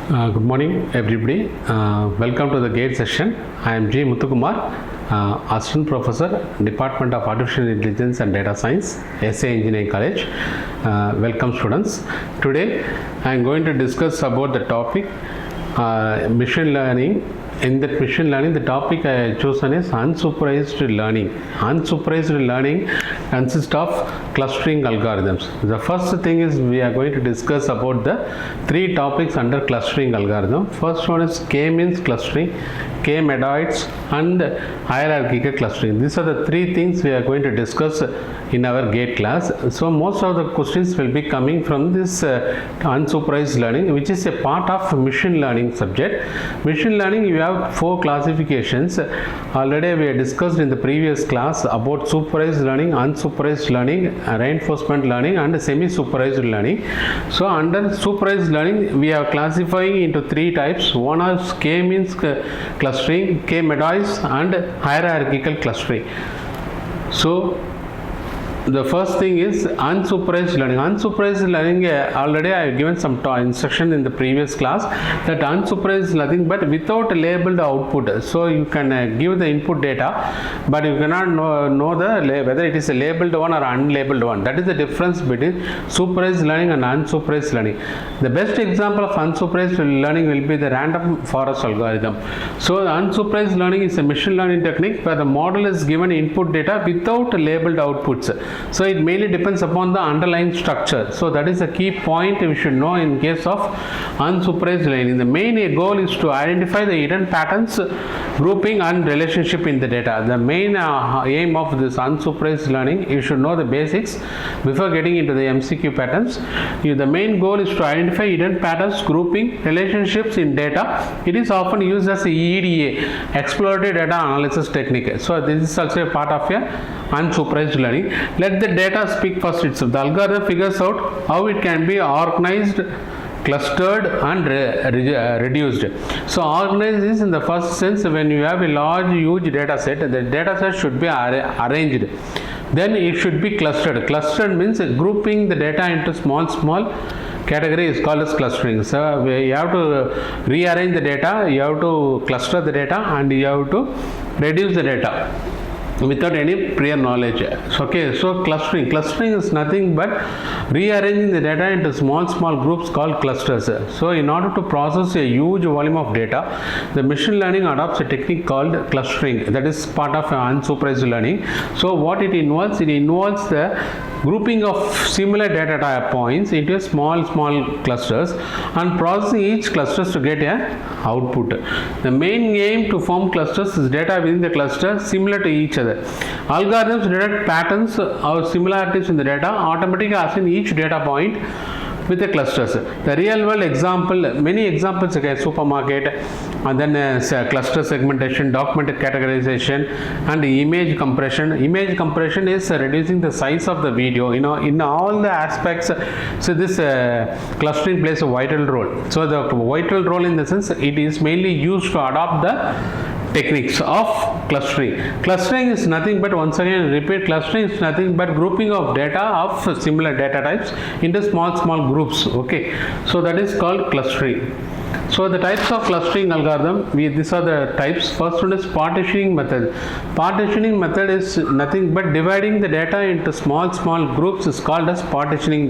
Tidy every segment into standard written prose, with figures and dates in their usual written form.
Good morning, everybody. Welcome to the GATE session. I am G. Muthukumar, Assistant Professor, Department of Artificial Intelligence and Data Science, S.A. Engineering College. Welcome, students. Today, I am going to discuss about the topic machine learning. In that machine learning, the topic I have chosen is unsupervised learning. Unsupervised learning consists of clustering algorithms. The first thing is we are going to discuss about the three topics under clustering algorithm. First one is K-means clustering, K-medoids and hierarchical clustering. These are the three things we are going to discuss in our GATE class. So most of the questions will be coming from this unsupervised learning, which is a part of machine learning subject. Machine learning, you have four classifications. Already we have discussed in the previous class about supervised learning, unsupervised learning, reinforcement learning and semi-supervised learning. So under supervised learning, we are classifying into three types. One is K-means clustering, K-medoids and hierarchical clustering. So the first thing is unsupervised learning. Unsupervised learning, already I have given some instruction in the previous class that unsupervised is nothing but without labeled output. So you can give the input data, but you cannot know whether it is a labeled one or unlabeled one. That is the difference between supervised learning and unsupervised learning. The best example of unsupervised learning will be the random forest algorithm. So the unsupervised learning is a machine learning technique where the model is given input data without labeled outputs. So it mainly depends upon the underlying structure. So that is a key point we should know in case of unsupervised learning. The main goal is to identify the hidden patterns, grouping and relationship in the data. The main aim of this unsupervised learning, you should know the basics before getting into the MCQ patterns. The main goal is to identify hidden patterns, grouping, relationships in data. It is often used as a EDA, exploratory data analysis technique. So this is also a part of a unsupervised learning. Let the data speak first itself. The algorithm figures out how it can be organized, clustered and reduced. So organized is in the first sense when you have a large huge data set, the data set should be arranged. Then it should be clustered. Clustered means grouping the data into small category is called as clustering. So you have to rearrange the data, you have to cluster the data and you have to reduce the data without any prior knowledge. Okay, so clustering is nothing but rearranging the data into small groups called clusters. So in order to process a huge volume of data, the machine learning adopts a technique called clustering. That is part of unsupervised learning. So what it involves the grouping of similar data type points into small clusters and processing each clusters to get a output. The main aim to form clusters is data within the cluster similar to each other. Algorithms detect patterns or similarities in the data, automatically assign each data point with the clusters. The real world example, many examples like supermarket and then cluster segmentation, document categorization and image compression. Image compression is reducing the size of the video. In all the aspects, so this clustering plays a vital role. So the vital role in the sense it is mainly used to adopt the techniques of clustering. Clustering is nothing but, once again repeat, clustering is nothing but grouping of data of similar data types into small groups. Okay, so that is called clustering. So the types of clustering algorithm, these are the types. First one is partitioning method. Partitioning method is nothing but dividing the data into small groups is called as partitioning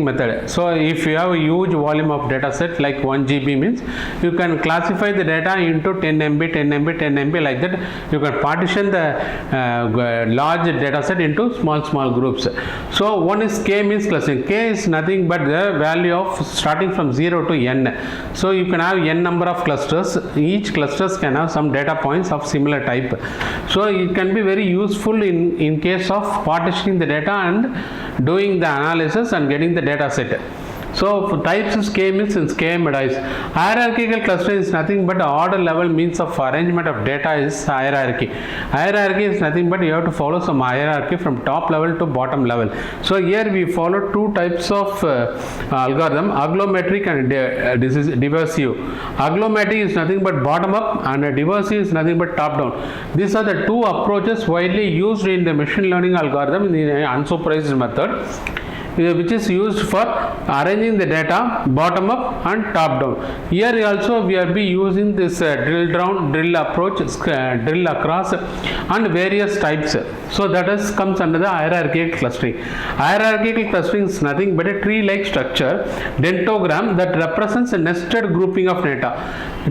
method. So if you have a huge volume of data set like 1 GB means you can classify the data into 10 MB like that. You can partition the large data set into small groups. So one is K means clustering. K is nothing but the value of starting from 0 to n. So you can have n number of clusters. Each clusters can have some data points of similar type. So it can be very useful in case of partitioning the data and doing the analysis and getting the data set. So for types is K means in K-medoids. Hierarchical clustering is nothing but order level means of arrangement of data is hierarchy. Hierarchy is nothing but you have to follow some hierarchy from top level to bottom level. So here we follow two types of algorithm, agglomeratic and diversive. Agglomeratic is nothing but bottom up and diversive is nothing but top down. These are the two approaches widely used in the machine learning algorithm in the unsupervised method. which is used for arranging the data bottom up and top down. Here also we are be using this drill down, drill approach, drill across and various types. So that is comes under the hierarchical clustering. Hierarchical clustering is nothing but a tree like structure dendrogram that represents a nested grouping of data.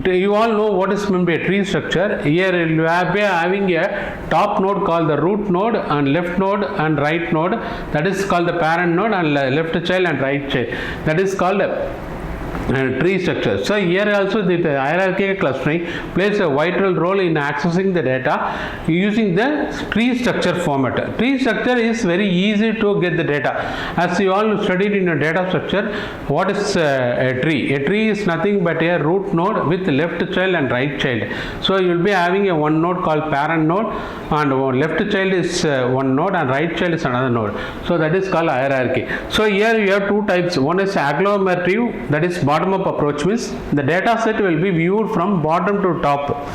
You all know what is meant by a tree structure. Here you will be having a top node called the root node and left node and right node, that is called the parent node, and left child and right child, that is called tree structure. So here also the hierarchical clustering plays a vital role in accessing the data using the tree structure format. Tree structure is very easy to get the data. As you all studied in your data structure, what is a tree? A tree is nothing but a root node with left child and right child. So you will be having a one node called parent node, and left child is one node and right child is another node. So that is called hierarchy. So here you have two types. One is agglomerative, that is bottom up approach, means the data set will be viewed from bottom to top.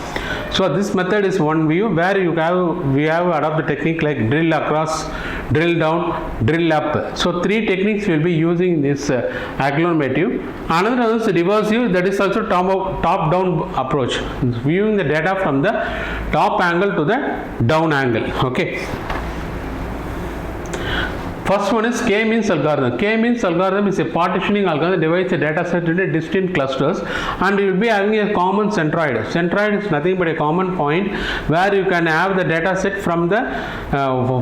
So this method is one view where we have adopted technique like drill across, drill down, drill up. So three techniques will be using this agglomerative. Another is reversive, that is also top down approach, viewing the data from the top angle to the down angle. Okay. First one is K-means algorithm. K-means algorithm is a partitioning algorithm that divides the data set into distinct clusters, and you will be having a common centroid. Centroid is nothing but a common point where you can have the data set from the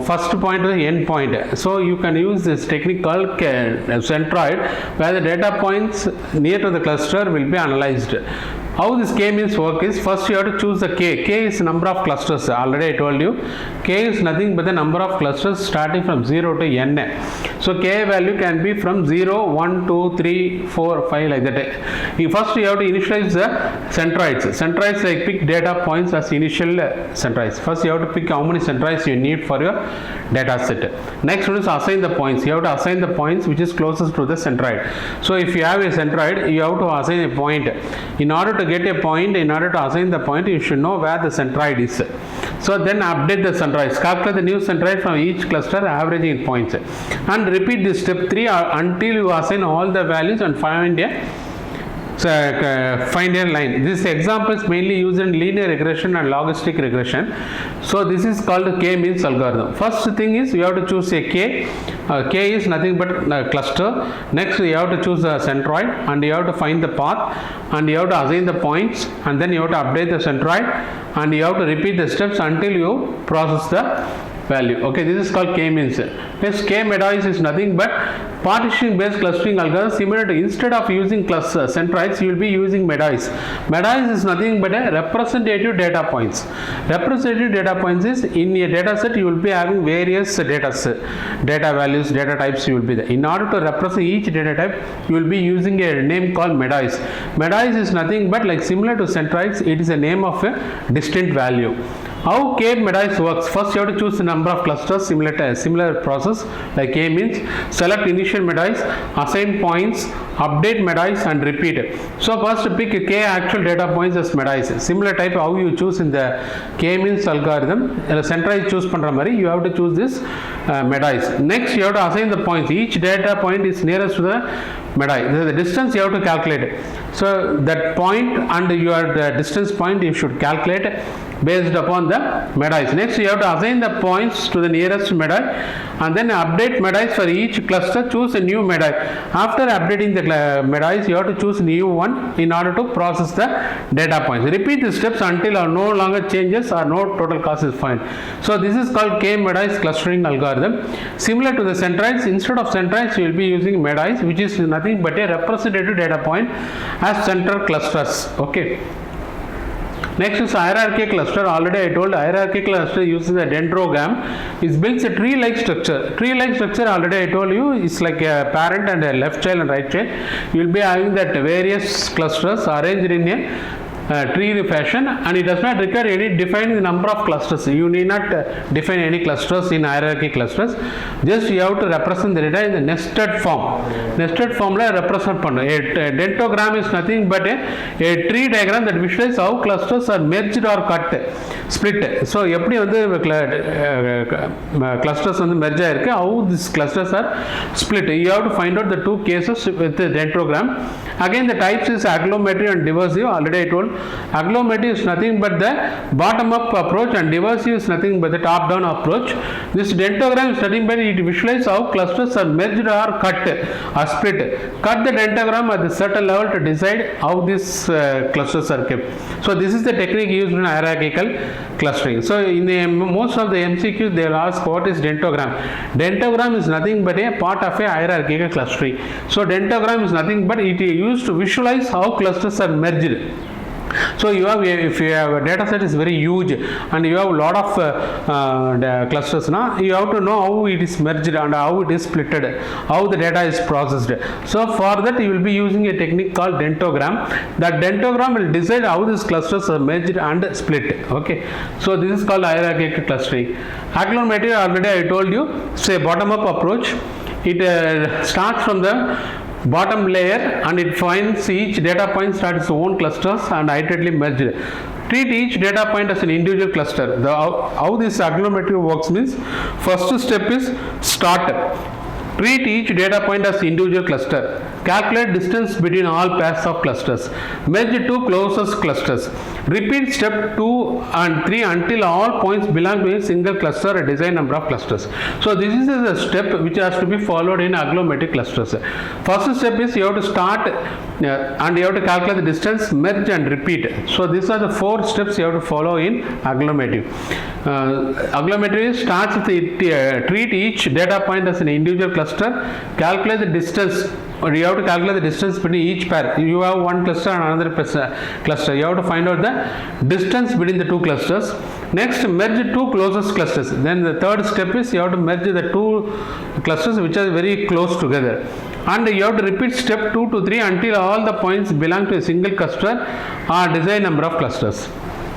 first point to the end point. So you can use this technique called centroid, where the data points near to the cluster will be analyzed. How this K-means work is, first you have to choose the K. K is number of clusters. Already I told you, K is nothing but the number of clusters starting from 0 to n. So K value can be from 0, 1, 2, 3, 4, 5 like that. First you have to initialize the centroids. Centroids, like pick data points as initial centroids. First you have to pick how many centroids you need for your data set. Next one is assign the points. You have to assign the points which is closest to the centroid. So if you have a centroid, you have to assign a point. In order to get a point, in order to assign the point, you should know where the centroid is. So then update the centroids. Calculate the new centroid from each cluster averaging points, and repeat this step 3 until you assign all the values and find a line. This example is mainly used in linear regression and logistic regression. So this is called K-means algorithm. First thing is you have to choose a K. K is nothing but a cluster. Next you have to choose a centroid, and you have to find the path, and you have to assign the points, and then you have to update the centroid, and you have to repeat the steps until you process the value. Okay, this is called K-means. Next, K-medois is nothing but partitioning based clustering algorithm, similar to, instead of using centroids, you will be using medois. Medois is nothing but a representative data points. Representative data points is, in a data set you will be having various data values, data types you will be there. In order to represent each data type, you will be using a name called medois. Medois is nothing but, like similar to centroids, it is a name of a distinct value. How K-medois works? First you have to choose the number of clusters, similar process like K-means. Select initial medois, assign points, update medois, and repeat it. So first pick K actual data points as medois. Similar type how you choose in the K-means algorithm. Centroid choose pandra mari, you have to choose this medois. Next you have to assign the points. Each data point is nearest to the medai. The distance you have to calculate. So that point and your distance point you should calculate based upon the medois. Next you have to assign the points to the nearest medai, and then update medois for each cluster. Choose a new medai. After updating the medois, you have to choose new one in order to process the data points. Repeat the steps until no longer changes or no total cost is found. So this is called K-medois clustering algorithm. Similar to the centroids, instead of centroids you will be using medois, which is nothing but a representative data point as central clusters. Okay. Next is hierarchical cluster. Already I told hierarchical cluster uses a dendrogram. It builds a tree-like structure. Tree-like structure, already I told you, is like a parent and a left child and right child. You will be having that various clusters arranged in a tree fashion, and it does not require any define the number of clusters. You need not define any clusters in hierarchy clusters. Just you have to represent the data in the nested form. Nested form la represent pannu. A dendrogram is nothing but a tree diagram that visualizes how clusters are merged or cut, split. So எப்படி வந்து clusters வந்து merge ஆயிருக்கு, how these clusters are split. You have to find out the two cases with the dendrogram. Again, the types is agglomerate and diversive. Already I told, agglomerate is nothing but the bottom up approach, and diversive is nothing but the top down approach. This dendrogram is nothing but it visualizes how clusters are merged or cut or split. Cut the dendrogram at a certain level to decide how these clusters are kept. So this is the technique used in hierarchical clustering. So in the most of the MCQs they will ask what is dendrogram. Dendrogram is nothing but a part of a hierarchical clustering. So dendrogram is nothing but it is used to visualize how clusters are merged. So you have, if you have a data set is very huge and you have a lot of clusters now, you have to know how it is merged and how it is splitted, how the data is processed. So for that you will be using a technique called dendrogram. That dendrogram will decide how these clusters are merged and split. Okay, so this is called hierarchical clustering. Agglomerate, already I told you, say bottom up approach. It starts from the bottom layer and it finds each data point starts its own clusters and iteratively merged. Treat each data point as an individual cluster. How this agglomerative works means, first step is start. Treat each data point as individual cluster. Calculate distance between all pairs of clusters. Merge two closest clusters. Repeat step 2 and 3 until all points belong to a single cluster or design number of clusters. So this is a step which has to be followed in agglomerative clusters. First step is you have to start and you have to calculate the distance, merge and repeat. So these are the 4 steps you have to follow in agglomerative. Agglomerative starts with treat each data point as an individual cluster. Calculate the distance. You have to calculate the distance between each pair. You have one cluster and another cluster. You have to find out the distance between the two clusters. Next, merge two closest clusters. Then the third step is you have to merge the two clusters which are very close together. And you have to repeat step 2 to 3 until all the points belong to a single cluster or desired number of clusters.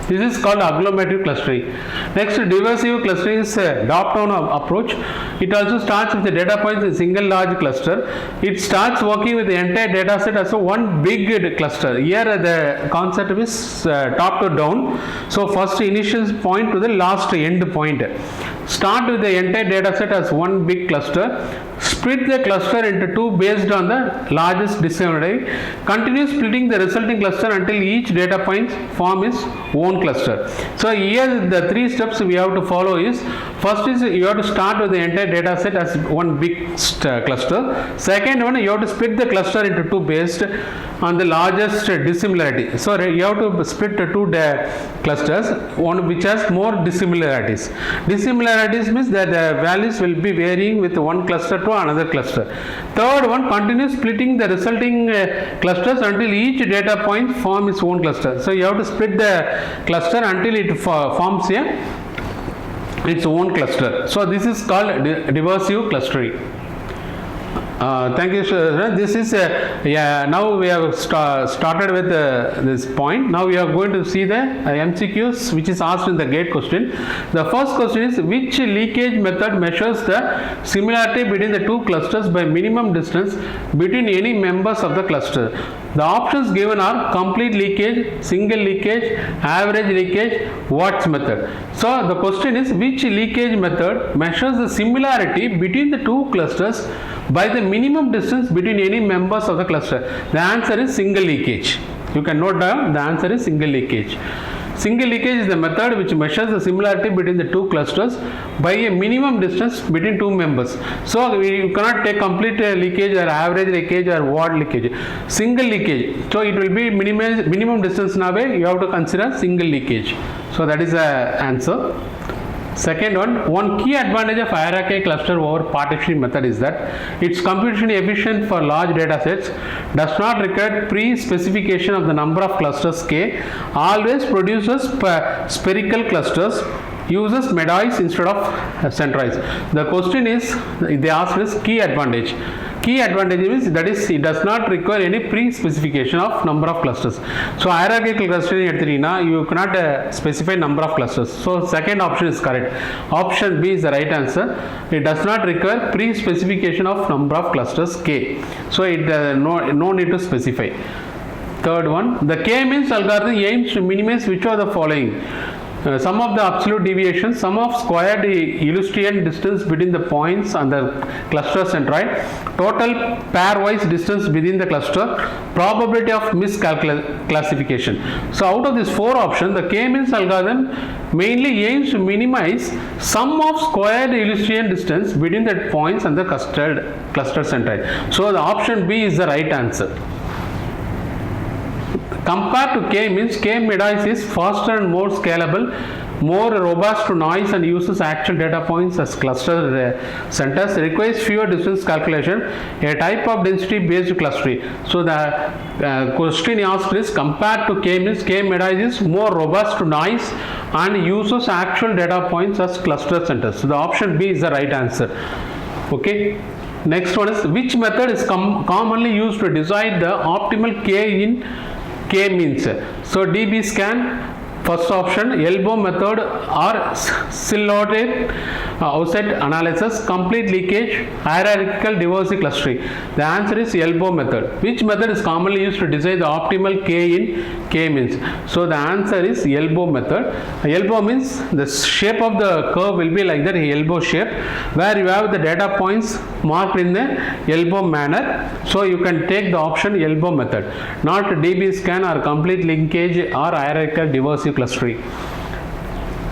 This is called agglomerative clustering. Next, diversive clustering is a top-down approach. It also starts with the data points in a single large cluster. It starts working with the entire data set as a one big cluster. Here the concept is top to down. So first initial point to the last end point. Start with the entire data set as one big cluster. Split the cluster into two based on the largest dissimilarity. Continue splitting the resulting cluster until each data point form its own cluster. So here the 3 steps we have to follow is, first is you have to start with the entire data set as one big cluster. Second one, you have to split the cluster into two based on the largest dissimilarity. So you have to split the two clusters, one which has more dissimilarities. Dissimilarities means that the values will be varying with one cluster to another cluster. Third one, continue splitting the resulting clusters until each data point form its own cluster. So you have to split the cluster until it forms its own cluster. So this is called diversive clustering. Thank you, sir. This is now we have started with this point. Now we are going to see the MCQs which is asked in the gate question. The first question is, which leakage method measures the similarity between the two clusters by minimum distance between any members of the cluster? The options given are complete leakage, single leakage, average leakage, Watts method. So the question is, which leakage method measures the similarity between the two clusters by the minimum distance between any members of the cluster? The answer is single leakage. You can note down, the answer is single leakage. Single leakage is the method which measures the similarity between the two clusters by a minimum distance between two members. So you cannot take complete leakage or average leakage or Watt leakage. Single leakage. So it will be minimum distance now. You have to consider single leakage. So that is the answer. Second one key advantage of hierarchical cluster over partitioning method is that it's computationally efficient for large data sets, does not require pre-specification of the number of clusters k, always produces spherical clusters, uses medoids instead of centroids. The question is, they asked is key advantage. Key advantage means that is it does not require any pre-specification of number of clusters. So hierarchical clustering you cannot specify number of clusters. So second option is correct. Option B is the right answer. It does not require pre-specification of number of clusters K. So it no need to specify. Third one, the K-means algorithm aims to minimize which of the following? Sum of the absolute deviation, sum of squared Euclidean distance between the points and the cluster centroid, total pairwise distance within the cluster, probability of misclassification. So out of these four options, the K-means algorithm mainly aims to minimize sum of squared Euclidean distance between the points and the cluster centroid. So the option B is the right answer. Compared to K means K medoids is faster and more scalable, more robust to noise and uses actual data points as cluster centers, requires fewer distance calculation, a type of density based clustering. So the question asked is, compared to K means K medoids is more robust to noise and uses actual data points as cluster centers. So the option B is the right answer. Okay. Next one is, which method is commonly used to decide the optimal K in K-means? So DB scan, first option, elbow method or silhouette offset analysis, complete leakage, hierarchical diversity clustering. The answer is elbow method. Which method is commonly used to decide the optimal K in K-means? So the answer is elbow method. Elbow means the shape of the curve will be like that, elbow shape, where you have the data points marked in the elbow manner. So you can take the option elbow method, not DB scan or complete linkage or hierarchical diversity clustering.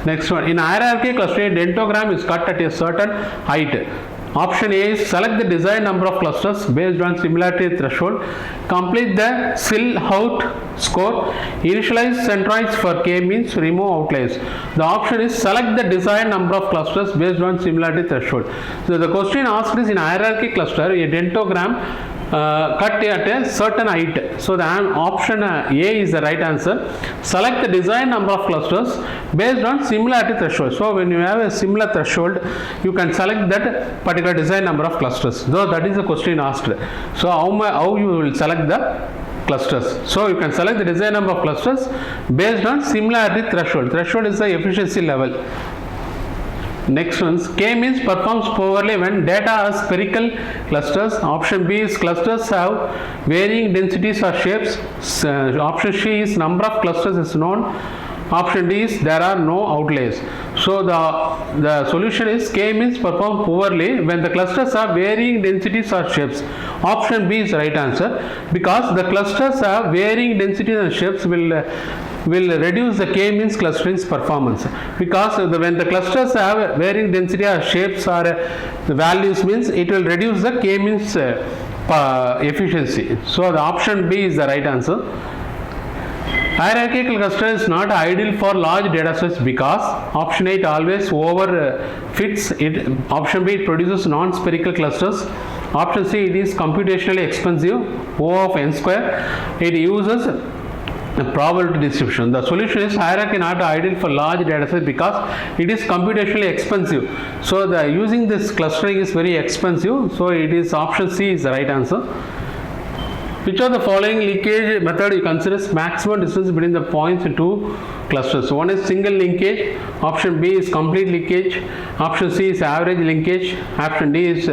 Next one, in hierarchy clustering, dendrogram is cut at a certain height. Option A is select the desired number of clusters based on similarity threshold, complete the silhouette score, initialize centroids for K means, remove outliers. The option is select the desired number of clusters based on similarity threshold. So the question asked is, in hierarchy cluster, a dendrogram cut at a certain height. So the option A is the right answer. Select the desired number of clusters based on similarity threshold. So when you have a similar threshold, you can select that particular desired number of clusters. So that is the question asked. So how you will select the clusters? So you can select the desired number of clusters based on similarity threshold. Threshold is the efficiency level. Next one, K means performs poorly when data are spherical clusters. Option B is clusters have varying densities or shapes. Option C is number of clusters is known. Option D is there are no outliers. So the solution is K means perform poorly when the clusters have varying densities or shapes. Option B is the right answer, because the clusters have varying densities and shapes will reduce the K-means clustering's performance, because when the clusters have varying density or shapes or the values means, it will reduce the K-means efficiency. So the option B is the right answer. Hierarchical cluster is not ideal for large data sets because option A, it always fits it. Option B, it produces non-spherical clusters. Option C, it is computationally expensive, O of n square. It uses the probability distribution. The solution is hierarchy not ideal for large data sets because it is computationally expensive. So the using this clustering is very expensive. So it is option C is the right answer. Which of the following leakage method you considers maximum distance between the points in two clusters? So one is single linkage, option B is complete linkage, option C is average linkage, option D is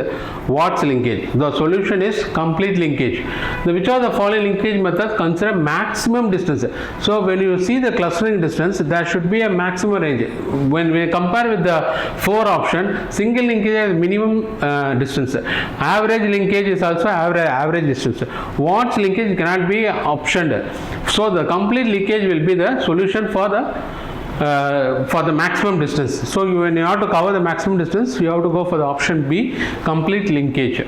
Watts linkage. The solution is complete linkage. Which of the following linkage methods consider maximum distance? So when you see the clustering distance, there should be a maximum range. When we compare with the four option, single linkage is minimum distance, average linkage is also average distance, Watts linkage cannot be optioned. So the complete linkage will be the solution for the maximum distance. So when you have to cover the maximum distance, you have to go for the option B, complete linkage.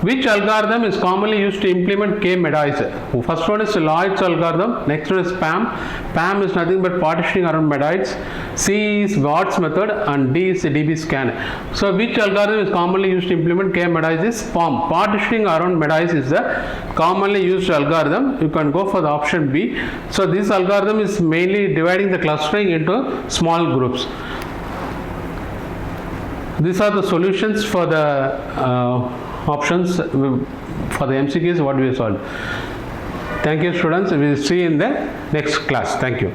Which algorithm is commonly used to implement k-MEDIs? First one is Lloyd's algorithm, next one is PAM. PAM is nothing but partitioning around MEDIs. C is Watt's method and D is DB scan. So which algorithm is commonly used to implement k-MEDIs is PAM. Partitioning around MEDIs is the commonly used algorithm. You can go for the option B. So this algorithm is mainly dividing the clustering into small groups. These are the solutions for the options for the MCQs what we solved. Thank you students, we will see in the next class. Thank you.